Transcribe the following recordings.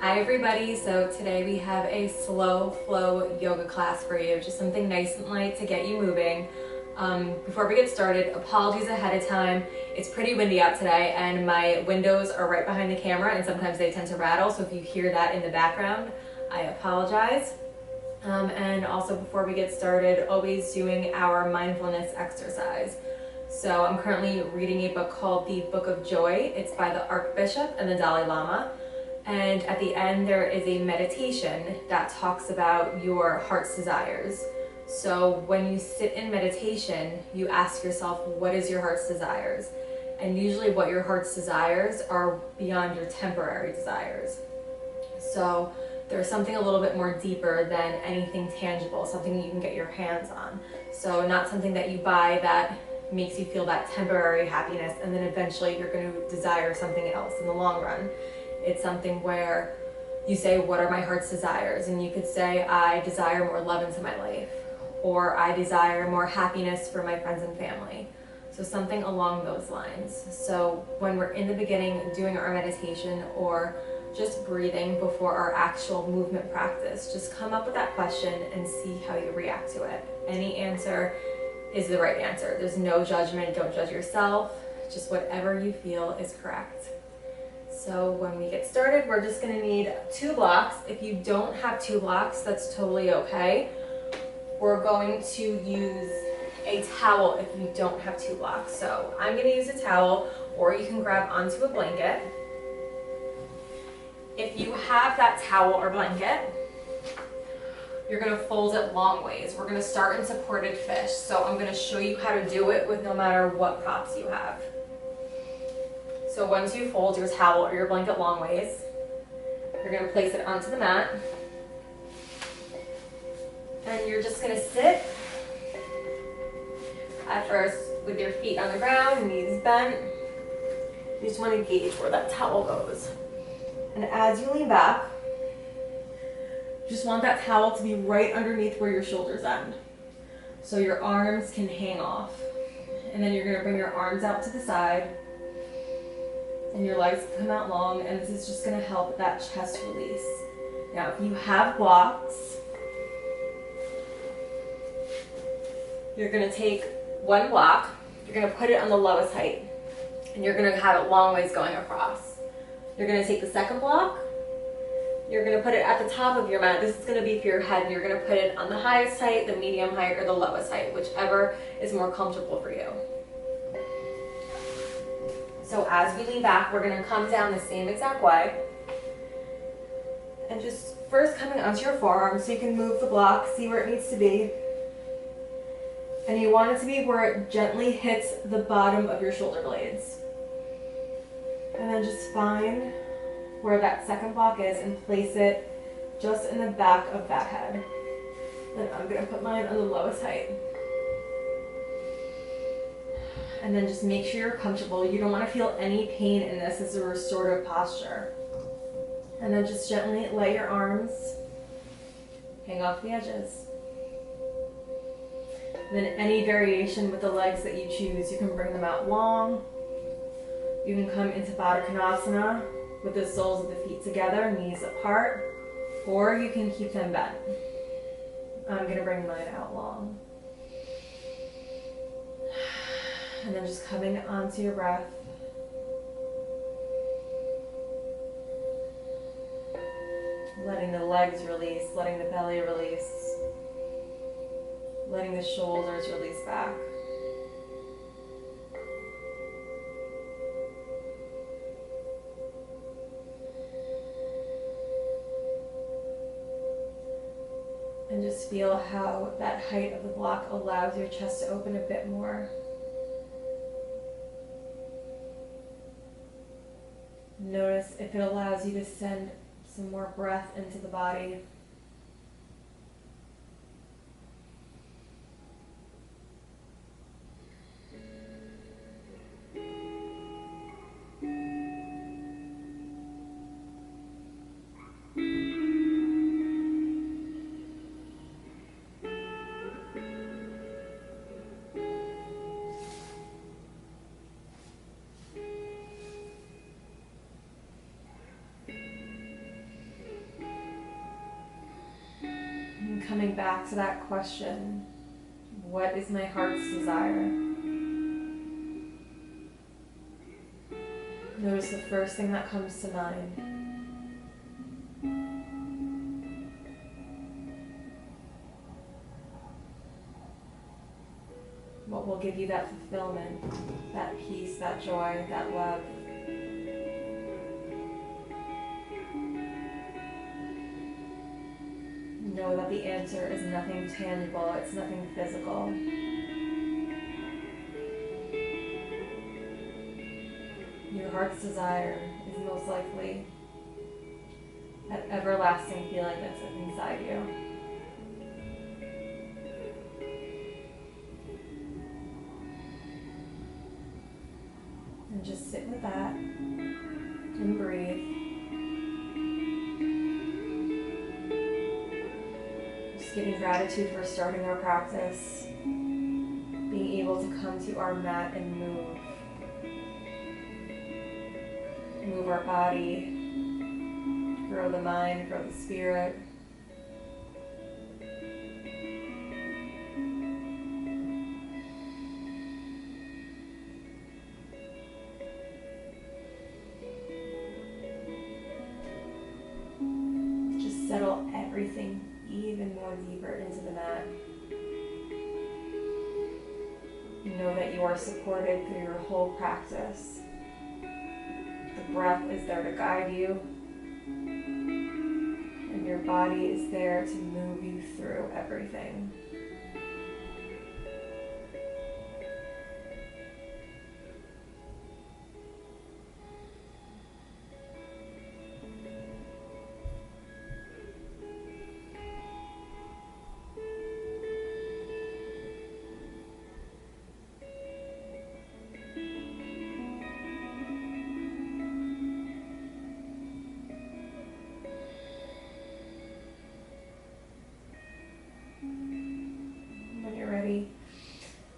Hi everybody, so today we have a slow flow yoga class for you, just something nice and light to get you moving. Before we get started, apologies ahead of time. It's pretty windy out today and my windows are right behind the camera and sometimes they tend to rattle, so if you hear that in the background, I apologize. And also before we get started, always doing our mindfulness exercise. So I'm currently reading a book called The Book of Joy. It's by the Archbishop and the Dalai Lama. And at the end, there is a meditation that talks about your heart's desires. So when you sit in meditation, you ask yourself, what is your heart's desires? And usually what your heart's desires are beyond your temporary desires. So there's something a little bit more deeper than anything tangible, something you can get your hands on. So not something that you buy that makes you feel that temporary happiness and then eventually you're going to desire something else in the long run. It's something where you say, what are my heart's desires? And you could say, I desire more love into my life, or I desire more happiness for my friends and family. So something along those lines. So when we're in the beginning doing our meditation or just breathing before our actual movement practice, just come up with that question and see how you react to it. Any answer is the right answer. There's no judgment, don't judge yourself, just whatever you feel is correct. So when we get started, we're just gonna need 2 blocks. If you don't have 2 blocks, that's totally okay. We're going to use a towel if you don't have 2 blocks. So I'm gonna use a towel, or you can grab onto a blanket. If you have that towel or blanket, you're gonna fold it long ways. We're gonna start in supported fish. So I'm gonna show you how to do it with no matter what props you have. So once you fold your towel or your blanket long ways, you're gonna place it onto the mat. And you're just gonna sit at first with your feet on the ground, knees bent. You just wanna gauge where that towel goes. And as you lean back, you just want that towel to be right underneath where your shoulders end. So your arms can hang off. And then you're gonna bring your arms out to the side and your legs come out long, and this is just gonna help that chest release. Now, if you have blocks, you're gonna take 1 block, you're gonna put it on the lowest height, and you're gonna have it long ways going across. You're gonna take the second block, you're gonna put it at the top of your mat. This is gonna be for your head, and you're gonna put it on the highest height, the medium height, or the lowest height, whichever is more comfortable for you. So as we lean back, we're gonna come down the same exact way. And just first coming onto your forearm so you can move the block, see where it needs to be. And you want it to be where it gently hits the bottom of your shoulder blades. And then just find where that second block is and place it just in the back of that head. Then I'm gonna put mine on the lowest height. And then just make sure you're comfortable. You don't want to feel any pain in this. This is a restorative posture. And then just gently let your arms hang off the edges. And then any variation with the legs that you choose, you can bring them out long. You can come into Baddha Konasana with the soles of the feet together, knees apart, or you can keep them bent. I'm going to bring mine out long. And then just coming onto your breath. Letting the legs release, letting the belly release, letting the shoulders release back. And just feel how that height of the block allows your chest to open a bit more. Notice if it allows you to send some more breath into the body. coming back to that question, what is my heart's desire? Notice the first thing that comes to mind. What will give you that fulfillment, that peace, that joy, that love? Know that the answer is nothing tangible, it's nothing physical. Your heart's desire is most likely that everlasting feeling that's inside you. And just sit with that and breathe. Just giving gratitude for starting our practice, being able to come to our mat and move. Move our body, grow the mind, grow the spirit. Just settle everything even more deeper into the mat. Know that you are supported through your whole practice. The breath is there to guide you, and your body is there to move you through everything.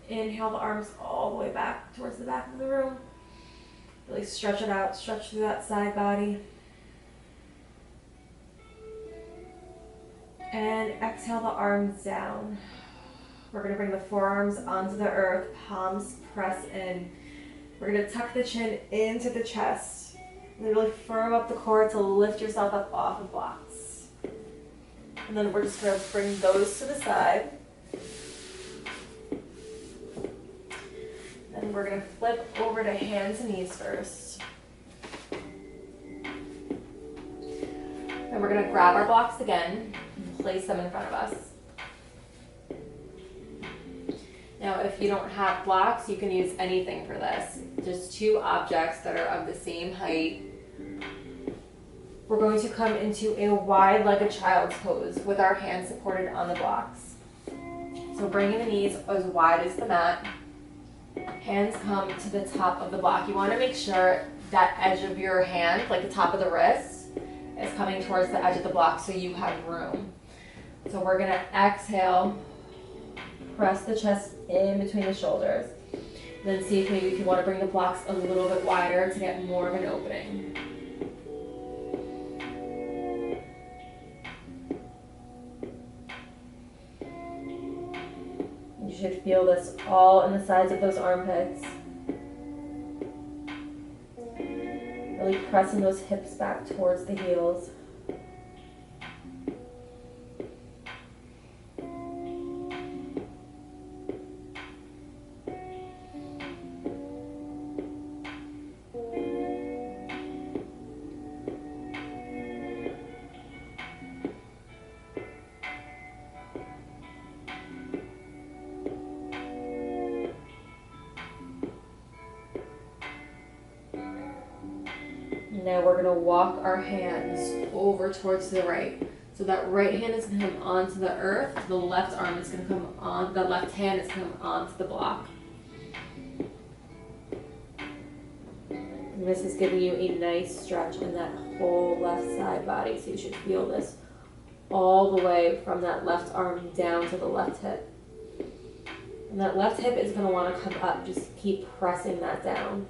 Inhale the arms all the way back towards the back of the room. Really stretch it out, stretch through that side body. And exhale the arms down. We're going to bring the forearms onto the earth, palms press in. We're going to tuck the chin into the chest. And then really firm up the core to lift yourself up off of blocks. And then we're just going to bring those to the side. And we're going to flip over to hands and knees first. And we're going to grab our blocks again and place them in front of us. Now, if you don't have blocks, you can use anything for this. Just two objects that are of the same height. We're going to come into a wide-legged child's pose with our hands supported on the blocks. So bringing the knees as wide as the mat. Hands come to the top of the block. You want to make sure that edge of your hand, like the top of the wrist, is coming towards the edge of the block so you have room. So we're going to exhale, press the chest in between the shoulders. Then see if maybe if you want to bring the blocks a little bit wider to get more of an opening. You should feel this all in the sides of those armpits. Really pressing those hips back towards the heels. Now we're going to walk our hands over towards the right. So that right hand is going to come onto the earth. The left arm is going to come on, the left hand is going to come onto the block. And this is giving you a nice stretch in that whole left side body. So you should feel this all the way from that left arm down to the left hip. And that left hip is going to want to come up. Just keep pressing that down.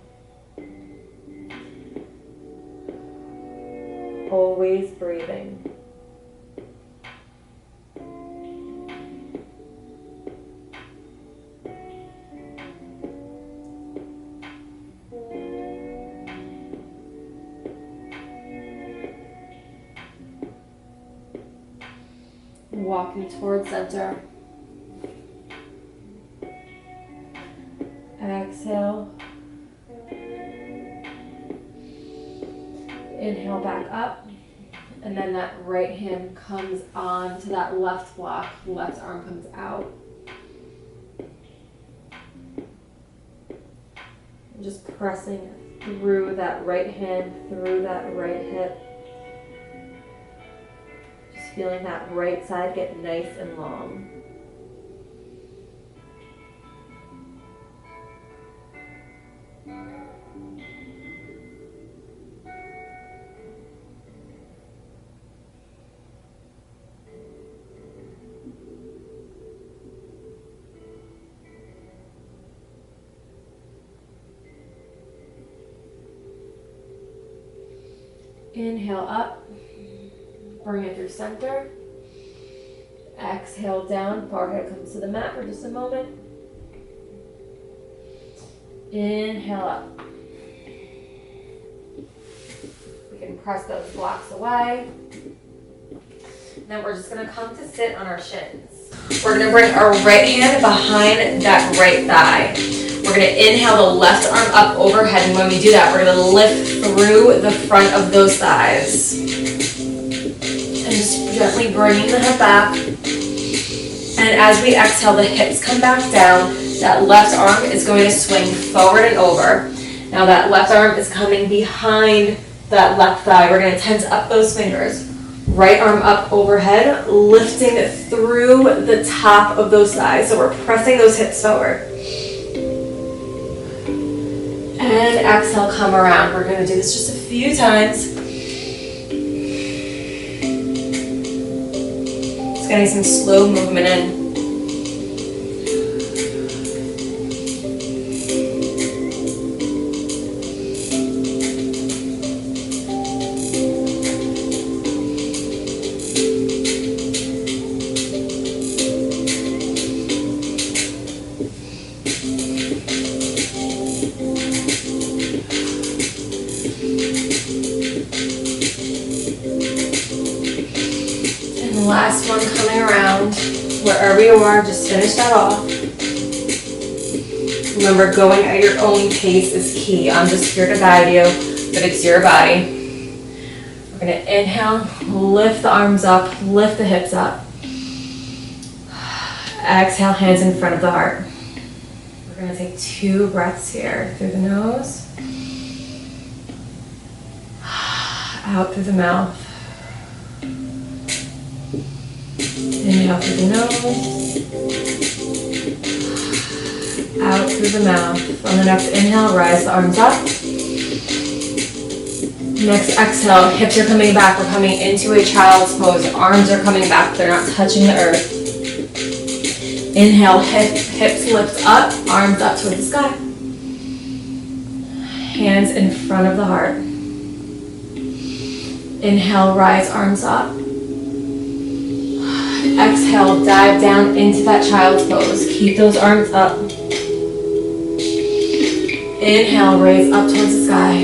Always breathing. walking towards center. Exhale. Inhale back up. And then that right hand comes on to that left block. Left arm comes out. And just pressing through that right hand, through that right hip. Just feeling that right side get nice and long. Inhale up, bring it through center. Exhale down, forehead comes to the mat for just a moment. Inhale up. We can press those blocks away. Then we're just gonna come to sit on our shins. We're gonna bring our right hand behind that right thigh. We're gonna inhale the left arm up overhead, and when we do that, we're gonna lift through the front of those thighs. And just gently bringing the head back. And as we exhale, the hips come back down. That left arm is going to swing forward and over. Now that left arm is coming behind that left thigh. We're gonna tense up those fingers. Right arm up overhead, lifting through the top of those thighs. So we're pressing those hips forward. And exhale, come around. We're going to do this just a few times. Just getting some slow movement in. Last one coming around. Wherever you are, just finish that off. Remember, going at your own pace is key. I'm just here to guide you, but it's your body. We're going to inhale, lift the arms up, lift the hips up. Exhale, hands in front of the heart. We're going to take 2 breaths here through the nose, out through the mouth. Inhale through the nose, out through the mouth. On the next inhale, rise the arms up. Next exhale, hips are coming back. We're coming into a child's pose. Arms are coming back. They're not touching the earth. Inhale, hips lift up, arms up towards the sky. Hands in front of the heart. Inhale, rise arms up. Exhale, dive down into that child's pose. Keep those arms up. Inhale, raise up towards the sky.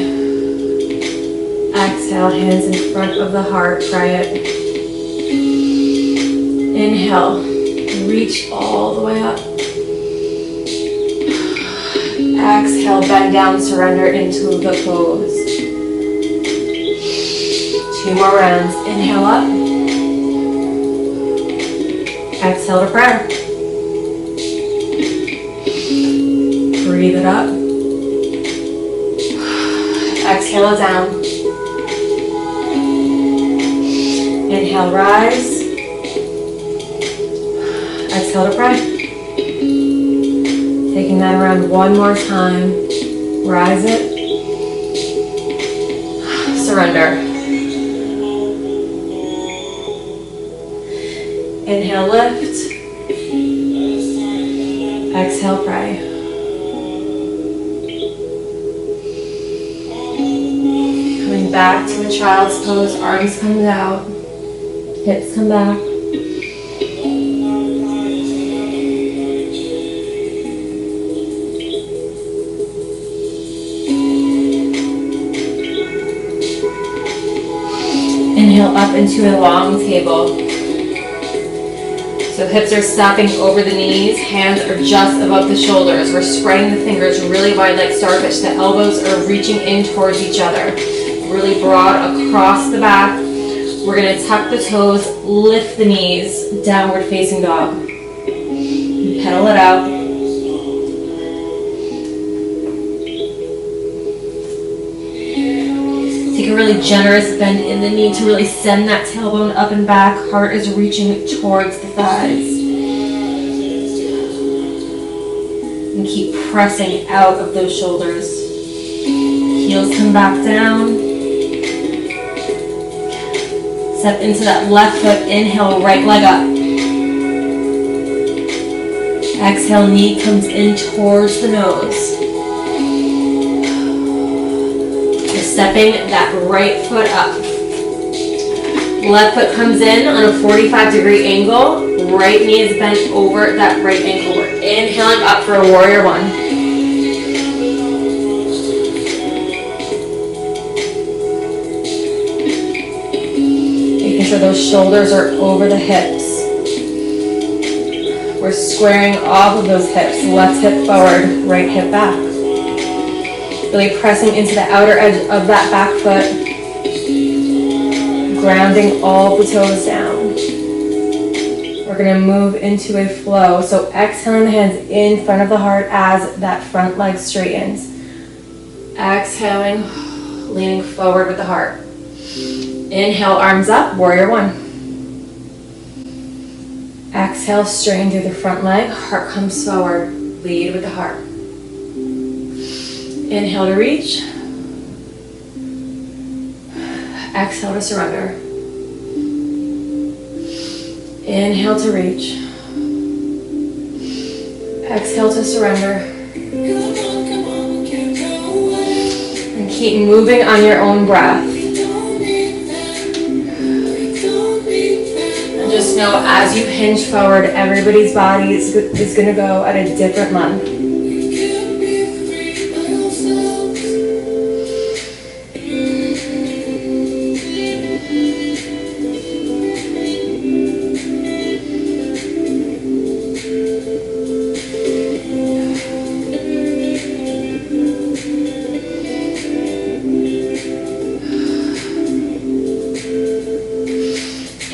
Exhale, hands in front of the heart. Try it. Inhale, reach all the way up. Exhale, bend down, surrender into the pose. 2 more rounds. Inhale up. Exhale to prayer. Breathe it up. Exhale it down. Inhale, rise. Exhale to pray. Taking that around one more time. Rise it. Surrender. Inhale, lift. Exhale, pray. Coming back to a child's pose, arms come out, hips come back. Inhale up into a long table. So hips are snapping over the knees, hands are just above the shoulders. We're spreading the fingers really wide like starfish. The elbows are reaching in towards each other. Really broad across the back. We're gonna tuck the toes, lift the knees, downward facing dog. Pedal it out. Take a really generous bend in the knee to really send that tailbone up and back. Heart is reaching towards the thighs. And keep pressing out of those shoulders. Heels come back down. Step into that left foot. Inhale, right leg up. Exhale, knee comes in towards the nose. Stepping that right foot up. Left foot comes in on a 45-degree angle. Right knee is bent over that right ankle. We're inhaling up for a warrior one. Making sure those shoulders are over the hips. We're squaring off of those hips. Left hip forward, right hip back. Really pressing into the outer edge of that back foot. Grounding all the toes down. We're going to move into a flow. So exhaling the hands in front of the heart as that front leg straightens. Exhaling, leaning forward with the heart. Inhale, arms up, warrior one. Exhale, straighten through the front leg. Heart comes forward. Lead with the heart. Inhale to reach. Exhale to surrender. Inhale to reach. Exhale to surrender. And keep moving on your own breath. And just know as you hinge forward, everybody's body is going to go at a different length.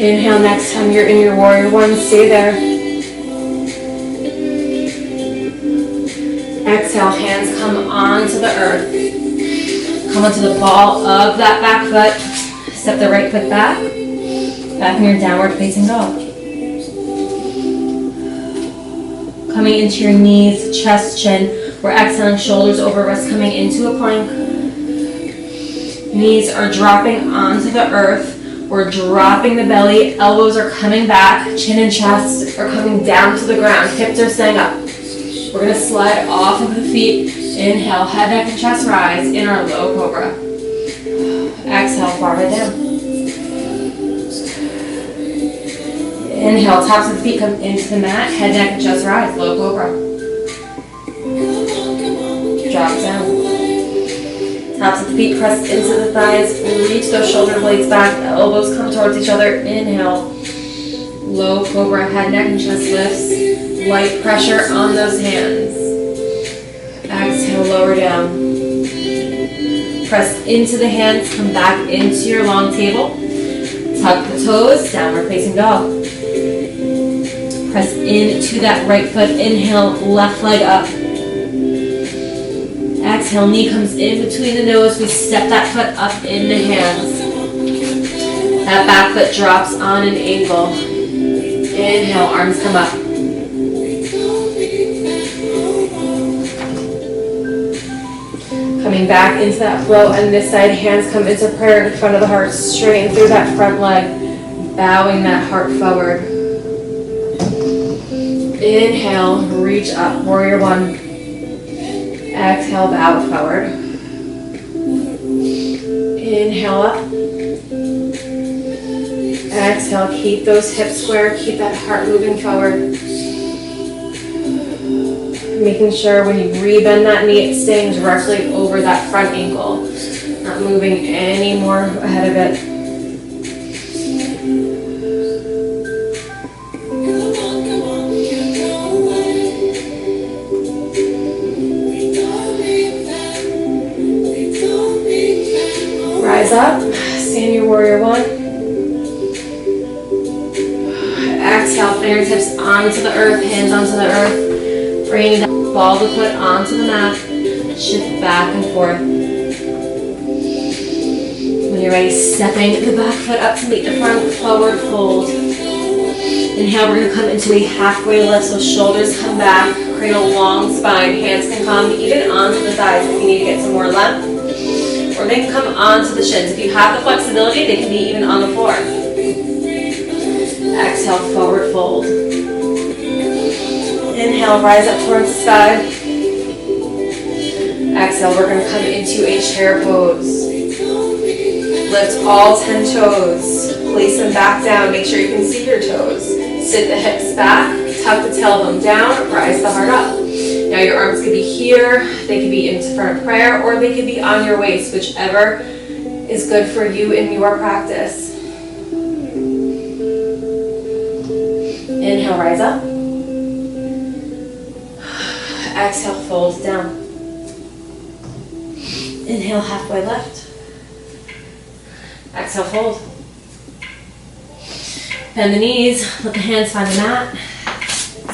Inhale, next time you're in your warrior one, stay there. Exhale, hands come onto the earth. Come onto the ball of that back foot. Step the right foot back. Back in your downward facing dog. Coming into your knees, chest, chin. We're exhaling, shoulders over wrists, coming into a plank. Knees are dropping onto the earth. We're dropping the belly, elbows are coming back, chin and chest are coming down to the ground, hips are staying up. We're going to slide off of the feet. Inhale, head, neck, and chest rise in our low cobra. Exhale, forehead down. Inhale, tops of the feet come into the mat, head, neck, and chest rise, low cobra. Drop down. Tops of the feet press into the thighs, reach those shoulder blades back, elbows come towards each other. Inhale, low cobra, head, neck, and chest lifts. Light pressure on those hands. Exhale, lower down. Press into the hands, come back into your long table. Tuck the toes, downward facing dog. Press into that right foot, inhale, left leg up. Exhale, knee comes in between the nose. We step that foot up in the hands. That back foot drops on an angle. Inhale, arms come up. Coming back into that flow, and this side, hands come into prayer in front of the heart. Straighten through that front leg. Bowing that heart forward. Inhale, reach up, warrior one. Exhale, bow forward. Inhale up. Exhale, keep those hips square, keep that heart moving forward. Making sure when you rebend that knee, it's staying directly over that front ankle. Not moving any more ahead of it. rise up, stand your warrior one. Exhale, fingertips onto the earth, hands onto the earth. Bring down, ball the foot onto the mat. Shift back and forth. When you're ready, stepping the back foot up to meet the front, forward fold. Inhale, we're gonna come into a halfway lift, so shoulders come back, create a long spine. Hands can come even onto the thighs if you need to get some more length, or they can come onto the shins. If you have the flexibility, they can be even on the floor. Exhale, forward fold. Inhale, rise up towards the sky. Exhale, we're gonna come into a chair pose. Lift all 10 toes. Place them back down. Make sure you can see your toes. Sit the hips back, tuck the tailbone down, rise the heart up. Now your arms could be here, they could be in front of prayer, or they could be on your waist, whichever is good for you in your practice. Inhale, rise up. Exhale, fold down. Inhale, halfway lift. Exhale, fold. Bend the knees, let the hands find the mat.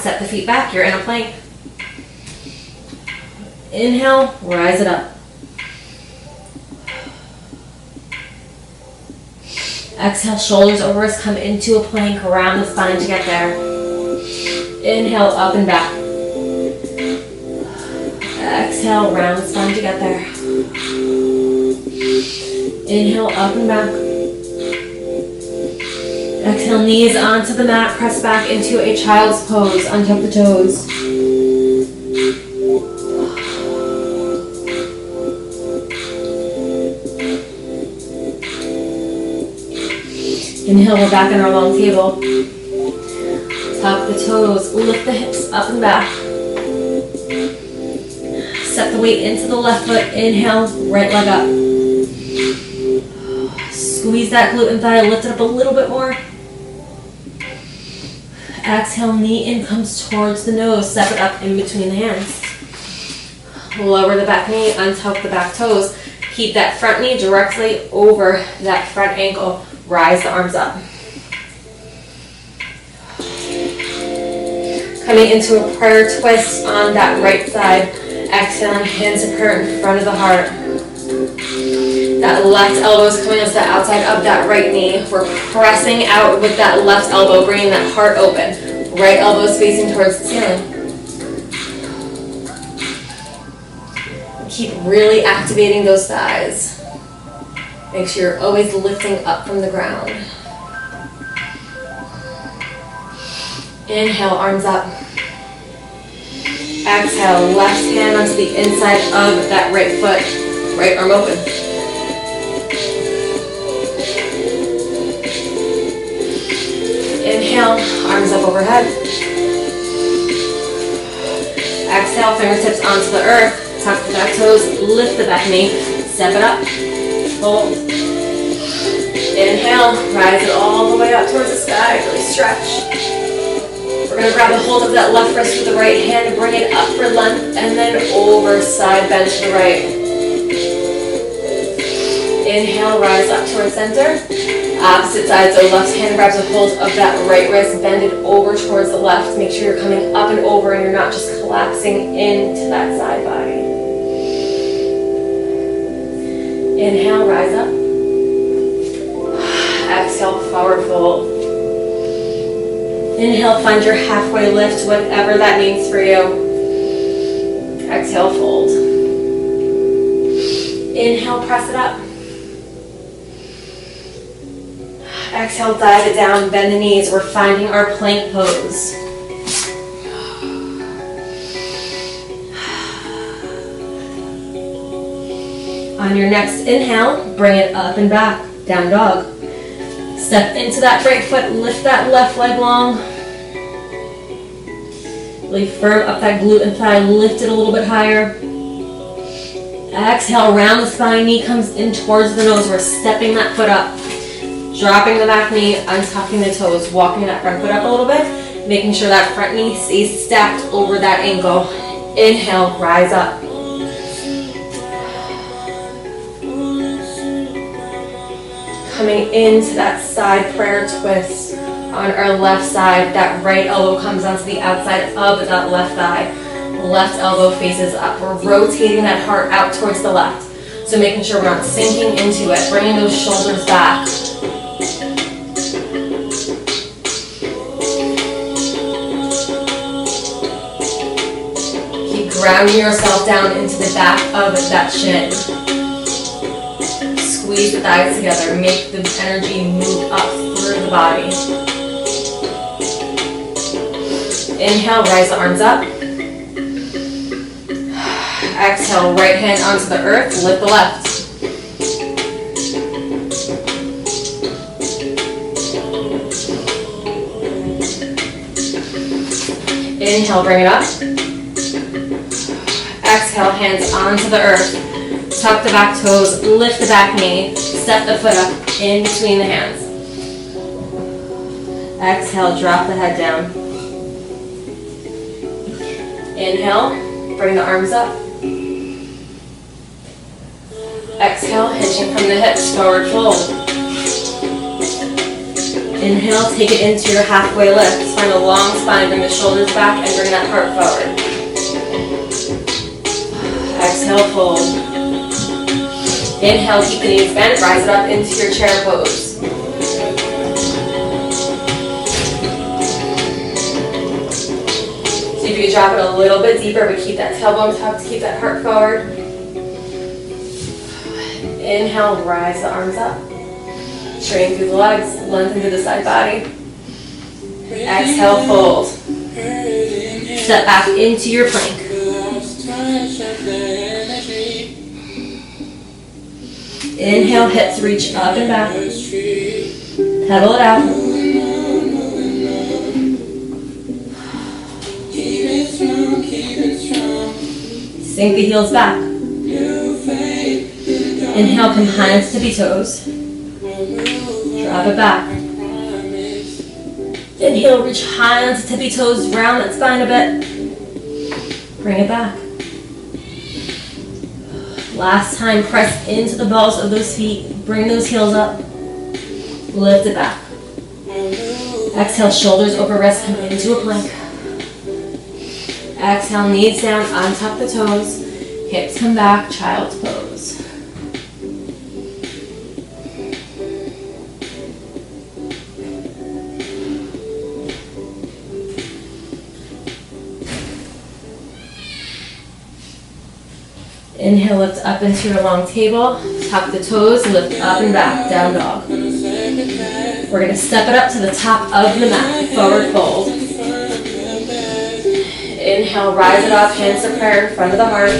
Set the feet back, you're in a plank. Inhale, rise it up. Exhale, shoulders over us, come into a plank around the spine to get there. Inhale, up and back. Exhale, round the spine to get there. Inhale, up and back. Exhale, knees onto the mat, press back into a child's pose, untuck the toes. Inhale, we're back in our long table. Tuck the toes, lift the hips up and back. Set the weight into the left foot, inhale, right leg up. Squeeze that glute and thigh, lift it up a little bit more. Exhale, knee in comes towards the nose, step it up in between the hands. Lower the back knee, untuck the back toes. Keep that front knee directly over that front ankle. Rise the arms up. Coming into a prayer twist on that right side. Exhaling, hands to prayer in front of the heart. That left elbow is coming to the outside of that right knee. We're pressing out with that left elbow, bringing that heart open. Right elbow is facing towards the ceiling. Keep really activating those thighs. Make sure you're always lifting up from the ground. Inhale, arms up. Exhale, left hand onto the inside of that right foot. Right arm open. Inhale, arms up overhead. Exhale, fingertips onto the earth. Tuck the back toes, lift the back knee, step it up. Hold. Inhale, rise it all the way up towards the sky, really stretch. We're going to grab a hold of that left wrist with the right hand, bring it up for length, and then over, side bend to the right. Inhale, rise up towards center. Opposite side, so left hand grabs a hold of that right wrist, bend it over towards the left. Make sure you're coming up and over and you're not just collapsing into that side body. Inhale, rise up. Exhale, forward fold. Inhale, find your halfway lift, whatever that means for you. Exhale, fold. Inhale, press it up. Exhale, dive it down, bend the knees. We're finding our plank pose. On your next inhale, bring it up and back, down dog. Step into that right foot, lift that left leg long. Really firm up that glute and thigh, lift it a little bit higher. Exhale, round the spine, knee comes in towards the nose. We're stepping that foot up. Dropping the back knee, untucking the toes, walking that front foot up a little bit, making sure that front knee stays stacked over that ankle. Inhale, rise up. coming into that side prayer twist on our left side. That right elbow comes onto the outside of that left thigh. Left elbow faces up. We're rotating that heart out towards the left. So making sure we're not sinking into it, bringing those shoulders back. Keep grounding yourself down into the back of that shin. Squeeze the thighs together. Make the energy move up through the body. Inhale, rise the arms up. Exhale, right hand onto the earth, lift the left. Inhale, bring it up. Exhale, hands onto the earth. Tuck the back toes, lift the back knee, step the foot up in between the hands. Exhale, drop the head down. Inhale, bring the arms up. Exhale, hinging from the hips, forward fold. Inhale, take it into your halfway lift. Find a long spine, bring the shoulders back and bring that heart forward. Exhale, fold. Inhale, keep the knees bent, rise it up into your chair pose. See if you can drop it a little bit deeper, but keep that tailbone tucked, keep that heart forward. Inhale, rise the arms up. Straighten through the legs, lengthen through the side body. Exhale, fold. Step back into your plank. Inhale, hips reach up and back. Pedal it out. Sink the heels back. Inhale, come hands to tippy toes. Drop it back. Inhale, reach high onto tippy toes, round that spine a bit. Bring it back. Last time, press into the balls of those feet. Bring those heels up. Lift it back. Exhale, shoulders over wrists, come into a plank. Exhale, knees down, untuck the toes. Hips come back, child's pose. Inhale, lift up into your long table. Tuck the toes, lift up and back, down dog. We're going to step it up to the top of the mat, forward fold. Inhale, rise it up, hands to prayer in front of the heart.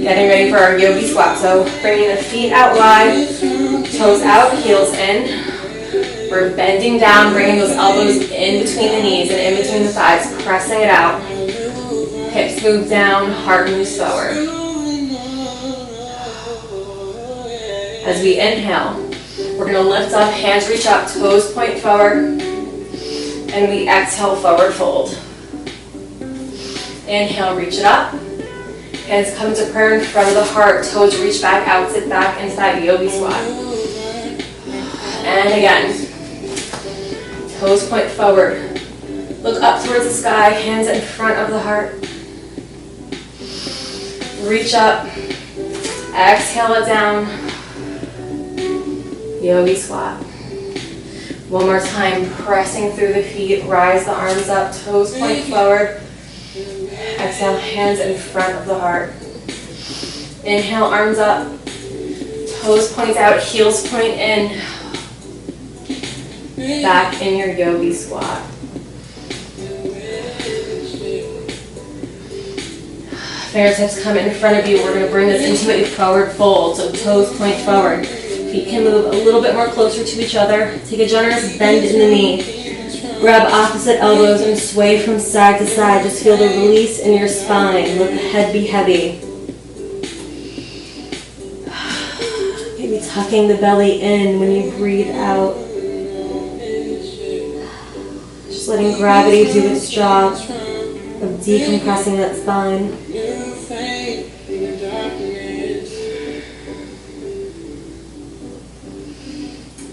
Getting ready for our yogi squat. So bringing the feet out wide, toes out, heels in. We're bending down, bringing those elbows in between the knees and in between the thighs, pressing it out. Hips move down, heart moves forward. As we inhale, we're going to lift up, hands reach up, toes point forward, and we exhale, forward fold. Inhale, reach it up. Hands come to prayer in front of the heart, toes reach back out, sit back into that yogi squat. And again, toes point forward. Look up towards the sky, hands in front of the heart. Reach up, exhale it down, yogi squat. One more time, pressing through the feet, rise the arms up, toes point forward. Exhale, hands in front of the heart. Inhale, arms up, toes point out, heels point in. Back in your yogi squat. Fingertips come in front of you. We're going to bring this into a forward fold. So toes point forward. Feet can move a little bit more closer to each other. Take a generous bend in the knee. Grab opposite elbows and sway from side to side. Just feel the release in your spine. Let the head be heavy. Maybe tucking the belly in when you breathe out. Just letting gravity do its job of decompressing that spine.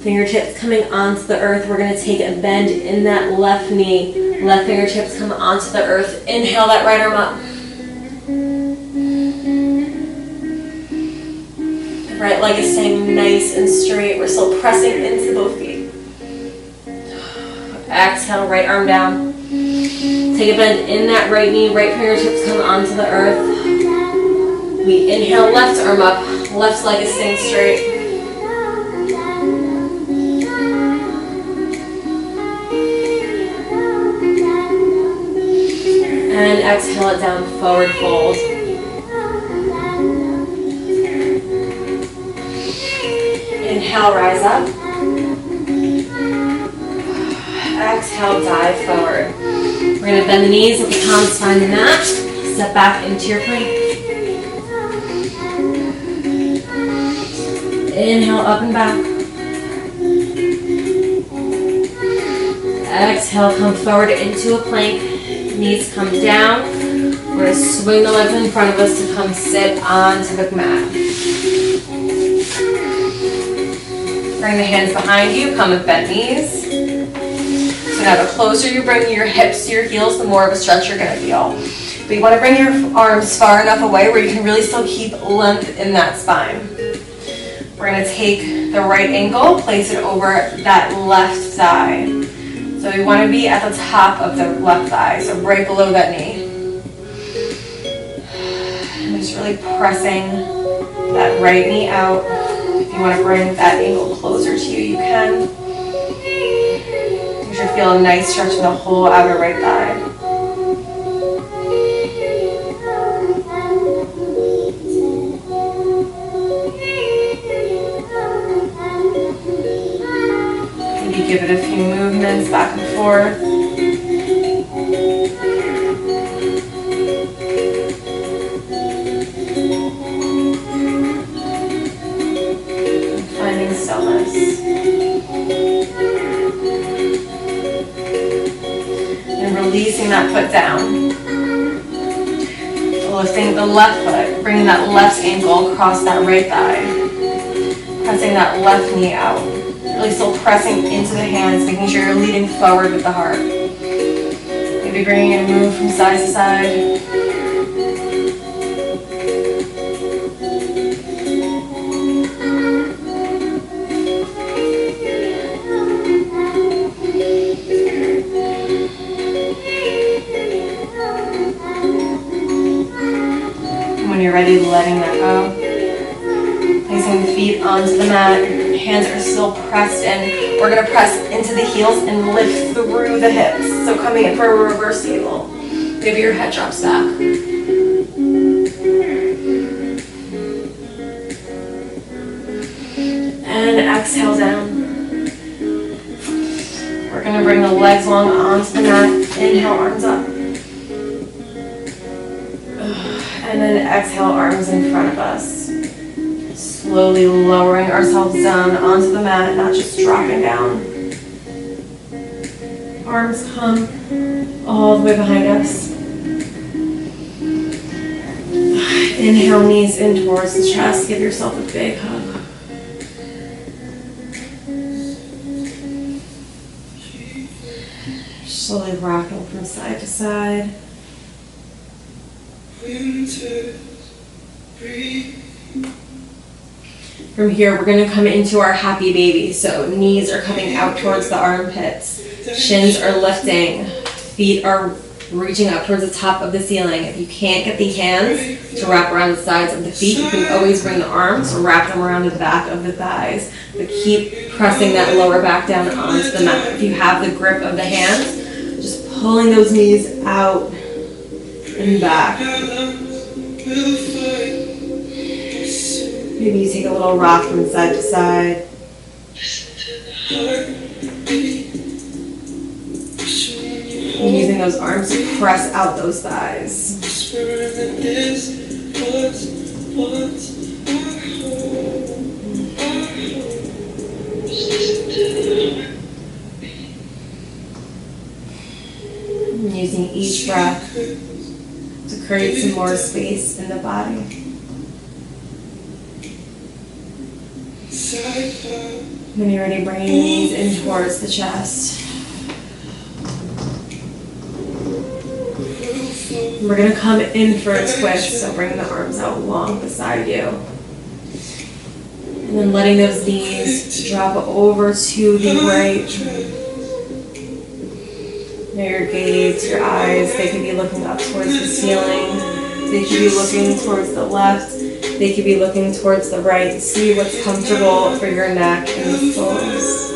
Fingertips coming onto the earth. We're going to take a bend in that left knee. Left fingertips come onto the earth. Inhale that right arm up. Right leg is staying nice and straight. We're still pressing into both feet. Exhale, right arm down. Take a bend in that right knee. Right fingertips come onto the earth. We inhale, left arm up. Left leg is staying straight. And exhale it down, forward fold. Inhale, rise up. Exhale, dive forward. We're going to bend the knees, let the palms find the mat. Step back into your plank. Inhale, up and back. Exhale, come forward into a plank. Knees come down. We're going to swing the legs in front of us to come sit onto the mat. Bring the hands behind you, come with bent knees. So now the closer you bring your hips to your heels, the more of a stretch you're going to feel. But you want to bring your arms far enough away where you can really still keep length in that spine. We're going to take the right ankle, place it over that left thigh. So we want to be at the top of the left thigh, so right below that knee. And just really pressing that right knee out. If you want to bring that ankle closer to you, you can. You should feel a nice stretch in the whole outer right thigh. Maybe give it a few movements back and forth. Finding stillness. And releasing that foot down. Lifting the left foot, bringing that left ankle across that right thigh. Pressing that left knee out. Really still pressing into the hands, making sure you're leading forward with the heart. Maybe bringing in a move from side to side. And when you're ready, letting that go. Placing the feet onto the mat. Hands are still pressed in. We're going to press into the heels and lift through the hips. So coming in for a reverse table. Maybe your head drops back. And exhale down. We're going to bring the legs long onto the mat. Inhale, arms up. And then exhale, arms in front of us. Slowly lowering ourselves down onto the mat, not just dropping down. Arms come all the way behind us. Inhale, knees in towards the chest. Give yourself a big hug. Slowly rocking from side to side. From here, we're going to come into our happy baby. So knees are coming out towards the armpits. Shins are lifting. Feet are reaching up towards the top of the ceiling. If you can't get the hands to wrap around the sides of the feet, you can always bring the arms, wrap them around the back of the thighs. But keep pressing that lower back down onto the mat. If you have the grip of the hands, just pulling those knees out and back. Maybe you take a little rock from side to side. And using those arms to press out those thighs. And using each breath to create some more space in the body. When you're ready, bring your knees in towards the chest. We're going to come in for a twist, so bring the arms out long beside you. And then letting those knees drop over to the right. Now your gaze, your eyes, they could be looking up towards the ceiling. They could be looking towards the left. They could be looking towards the right. See what's comfortable for your neck and the pose.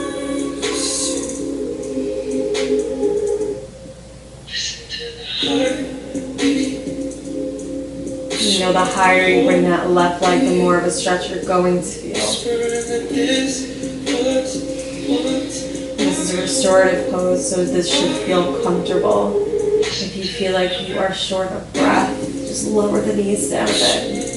You know, the higher you bring that left leg, the more of a stretch you're going to feel. This is a restorative pose, so this should feel comfortable. If you feel like you are short of breath, just lower the knees down a bit.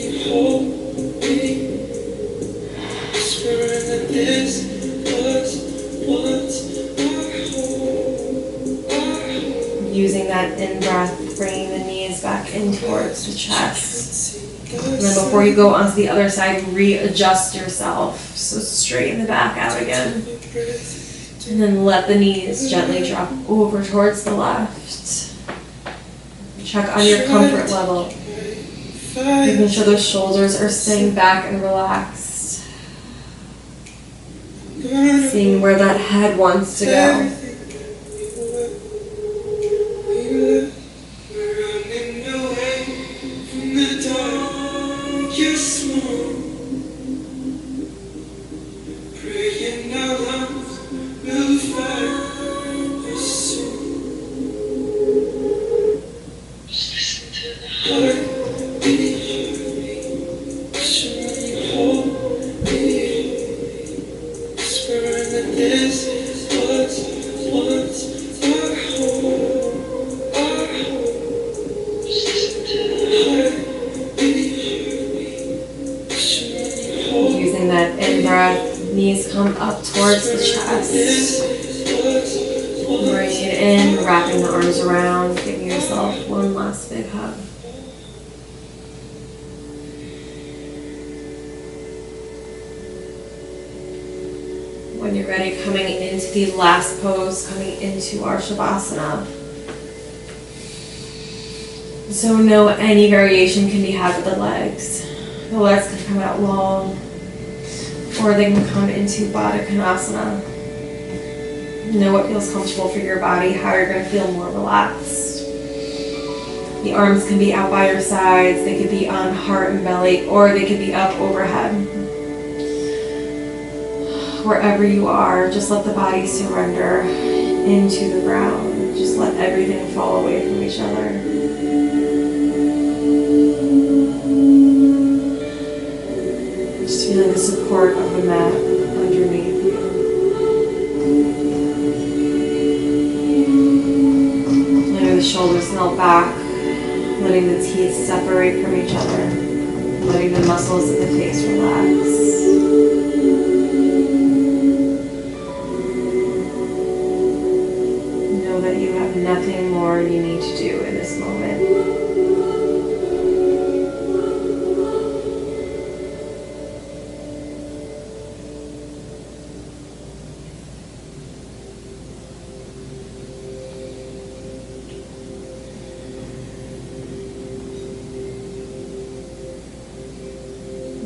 Using that in-breath, bringing the knees back in towards the chest. And then before you go onto the other side, readjust yourself. So straighten the back out again. And then let the knees gently drop over towards the left. Check on your comfort level. Making sure those shoulders are staying back and relaxed. Seeing where that head wants to go. Using that in-breath, knees come up towards the chest. Bring it in, wrapping the arms around, giving yourself one last big hug. When you're ready, coming into the last pose, coming into our Shavasana. So know any variation can be had with the legs. The legs can come out long, or they can come into Baddha Konasana. Know what feels comfortable for your body, how you're going to feel more relaxed. The arms can be out by your sides, they could be on heart and belly, or they could be up overhead. Wherever you are, just let the body surrender into the ground. Just let everything fall away from each other. Just feeling the support of the mat underneath you. Letting the shoulders melt back, letting the teeth separate from each other, letting the muscles of the face relax. Know that you have nothing more you need to do in this moment.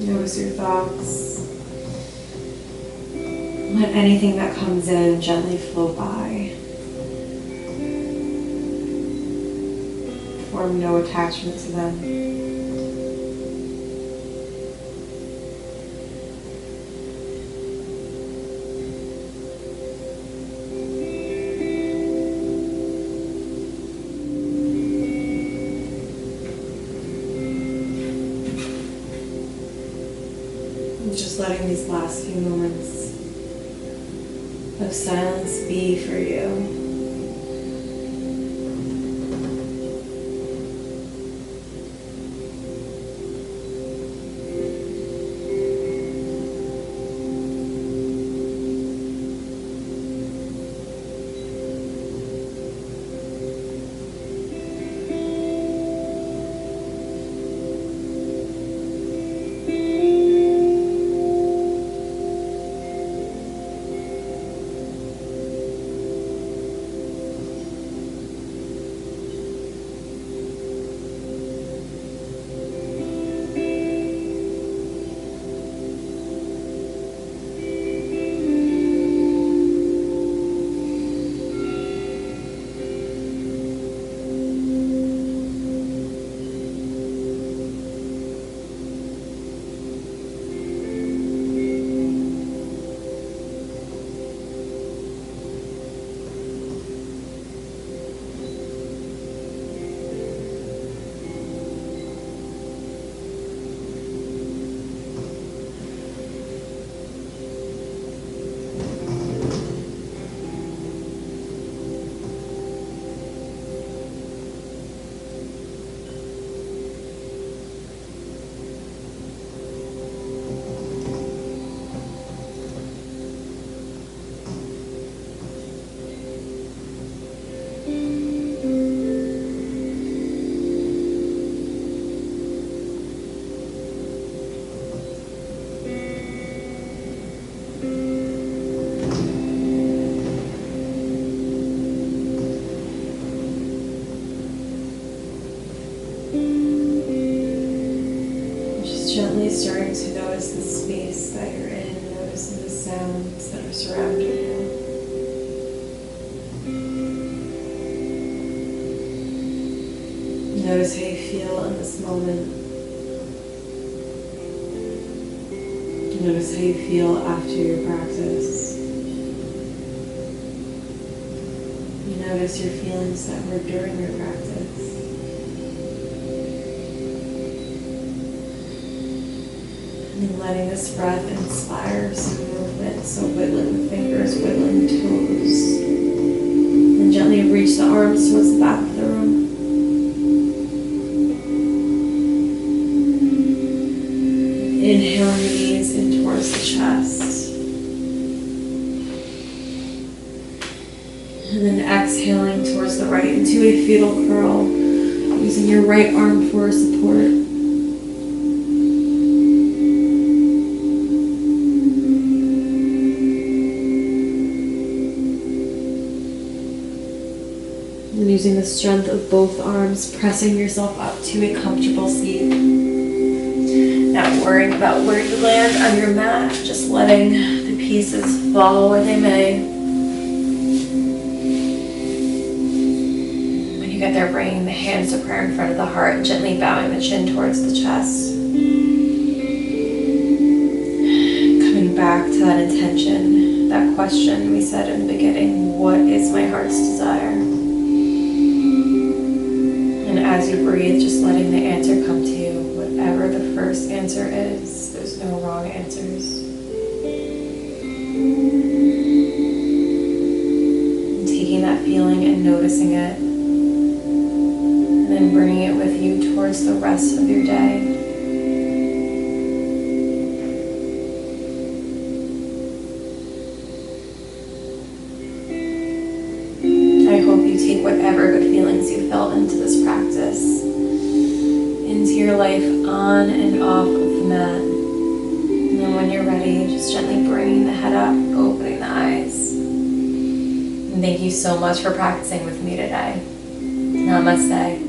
Notice your thoughts. Let anything that comes in gently flow by. Form no attachment to them. Just letting these last few moments of silence be for you. to notice the space that you're in, noticing the sounds that are surrounding you. Notice how you feel in this moment. Notice how you feel after your practice. You notice your feelings that were during your practice. And letting this breath inspire some movement, so wiggling the fingers, wiggling the toes. And gently reach the arms towards the back of the room. Inhale, knees in towards the chest. And then exhaling towards the right into a fetal curl, using your right arm for support. And using the strength of both arms, pressing yourself up to a comfortable seat. Not worrying about where you land on your mat, just letting the pieces fall where they may. When you get there, bringing the hands to prayer in front of the heart and gently bowing the chin towards the chest. Coming back to that intention, that question we said in the beginning, what is my heart's desire? And as you breathe, just letting the answer come to you. Whatever the first answer is, there's no wrong answers. And taking that feeling and noticing it, and then bringing it with you towards the rest of your day. I hope you take whatever good feelings you felt into this practice into your life on and off of the mat. And then when you're ready, just gently bringing the head up, opening the eyes. And thank you so much for practicing with me today. Namaste.